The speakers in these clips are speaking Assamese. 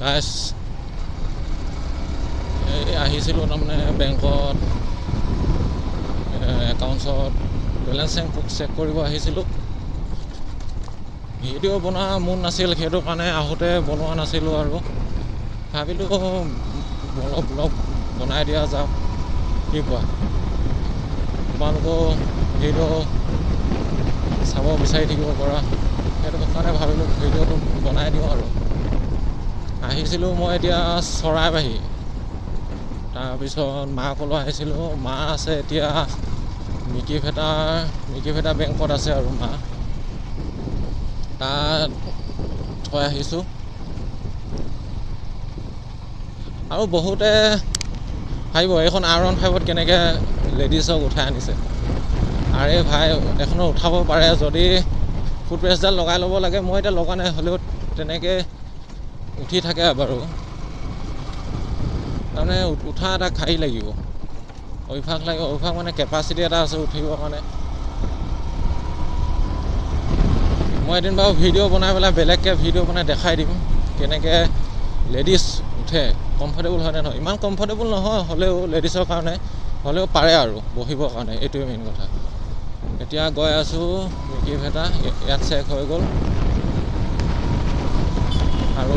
গাইছ এই আহিছিলোঁ তাৰমানে বেংকত একাউণ্টছত বেলেঞ্চ চেক কৰিব আহিছিলোঁ। ভিডিঅ' বনোৱা মন নাছিল, সেইটো কাৰণে আহোঁতে বনোৱা নাছিলোঁ আৰু ভাবিলোঁ ব্লগ বনাই দিয়া যাওক। কি কোৱা? তোমালোকেও ভিডিঅ' চাব বিচাৰি থাকিব পৰা, সেইটো কাৰণে ভাবিলোঁ ভিডিঅ'টো বনাই দিওঁ আৰু। আহিছিলোঁ মই এতিয়া চৰাইবাহী, তাৰপিছত মাকলৈ আহিছিলোঁ। মা আছে এতিয়া মিকিভেটা বেংকত আছে আৰু মা তাত থৈ আহিছোঁ। আৰু বহুতে ভাবিব এইখন R15 কেনেকৈ লেডিজক উঠাই আনিছে। আৰে ভাই, এখনো উঠাব পাৰে যদি ফুট প্ৰেছডাল লগাই ল'ব লাগে। মই এতিয়া লগা নাই, হ'লেও তেনেকৈ উঠি থাকে বাৰু। তাৰমানে উঠা এটা ঘাই লাগিব, অভ্যাস লাগিব। অভ্যাস মানে কেপাচিটি এটা আছে উঠিবৰ কাৰণে। মই এদিন বাৰু ভিডিঅ' বনাই পেলাই বেলেগকৈ ভিডিঅ' বনাই দেখাই দিম কেনেকৈ লেডিজ উঠে, কমফৰ্টেবল হয় নে নহয়। ইমান কমফৰ্টেবল নহয়, হ'লেও লেডিছৰ কাৰণে হ'লেও পাৰে আৰু বহিবৰ কাৰণে, এইটোৱে মেইন কথা। এতিয়া গৈ আছোঁ মিকিভেটা, ইয়াত চেক হৈ গ'ল আৰু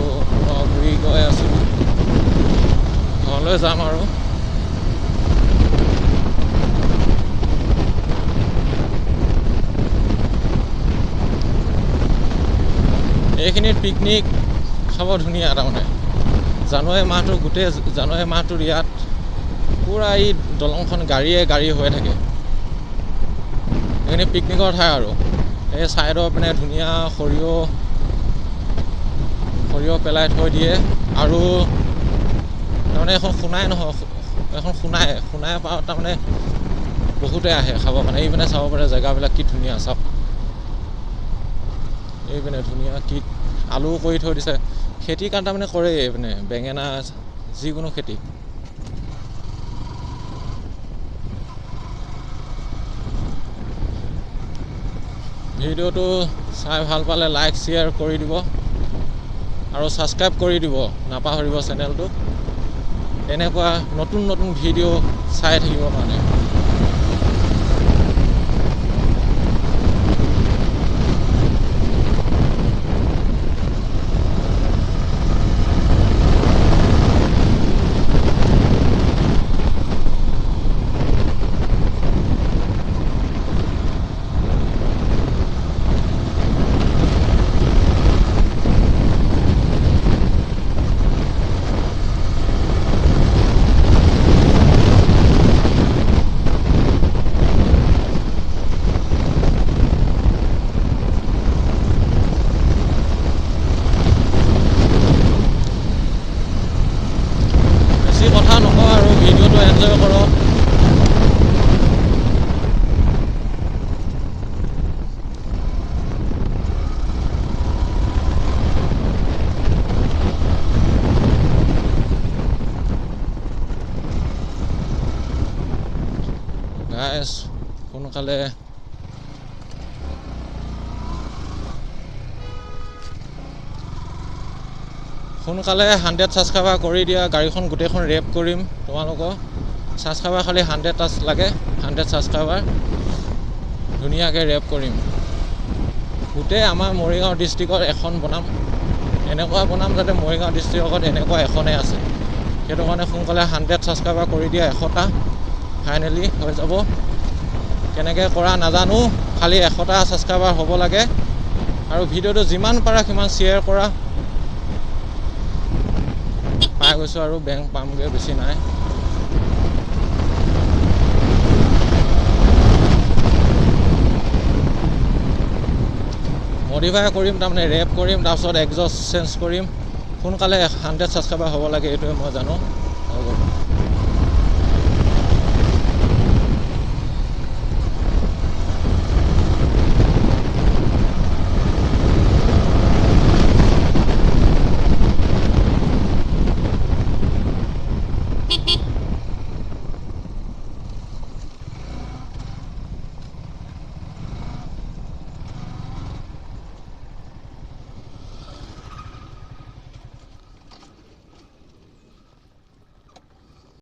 ঘূৰি গৈ আছোঁ ঘৰলৈ যাম আৰু। এইখিনিত পিকনিক খাব ধুনীয়া। তাৰমানে জানুৱাৰী মাহটো, গোটেই জানুৱাৰী মাহটোৰ ইয়াত পূৰা এই দলংখন গাড়ী হৈ থাকে। এইখিনি পিকনিকৰ ঠাই আৰু। এই ছাইডৰ পিনে ধুনীয়া সৰিয়হ পেলাই থৈ দিয়ে। আৰু তাৰমানে এখন সোণাই নহয়, এখন সোণাই পাওঁ। তাৰমানে বহুতে আহে খাবৰ কাৰণে। এইপিনে চাব পাৰে জেগাবিলাক কি ধুনীয়া চাওক। এইপিনে ধুনীয়া কি আলু কৰি থৈ দিছে। খেতিৰ কাৰণে তাৰমানে কৰে এইপিনে, বেঙেনা যিকোনো খেতি। ভিডিঅ'টো চাই ভাল পালে লাইক শ্বেয়াৰ কৰি দিব আৰু ছাবস্ক্ৰাইব কৰি দিব নাপাহৰিব চেনেলটো, এনেকুৱা নতুন ভিডিঅ' চাই থাকিবৰ কাৰণে। বেছি কথা নকওঁ আৰু ভিডিঅ'টো এনজয় কৰক। গাইছ সোনকালে সোনকালে 100 ছাবস্ক্ৰাইবাৰ কৰি দিয়া। গাড়ীখন গোটেইখন ৰেপ কৰিম তোমালোকক। ছাবস্ক্ৰাইবাৰ খালি 100 টাচ লাগে, 100 ছাবস্ক্ৰাইবাৰ ধুনীয়াকৈ ৰেপ কৰিম। গোটেই আমাৰ মৰিগাঁও ডিষ্ট্ৰিক্টত এখন বনাম, এনেকুৱা বনাম যাতে মৰিগাঁও ডিষ্ট্ৰিক্টত এনেকুৱা এখনেই আছে। সেইটো কাৰণে সোনকালে 100 ছাবস্ক্ৰাইবাৰ কৰি দিয়া। 100টা ফাইনেলি হৈ যাব। কেনেকৈ কৰা নাজানো, খালি 100টা ছাবস্ক্ৰাইবাৰ হ'ব লাগে। আৰু ভিডিঅ'টো যিমান পাৰা সিমান শ্বেয়াৰ কৰা। পাই গৈছোঁ আৰু বেংক পামগৈ, বেছি নাই। মডিফাই কৰিম, তাৰমানে ৰেপ কৰিম, তাৰপিছত এক্সজষ্ট চেঞ্জ কৰিম। সোনকালে 100 ছাবস্ক্ৰাইবাৰ হ'ব লাগে, এইটোৱে মই জানো।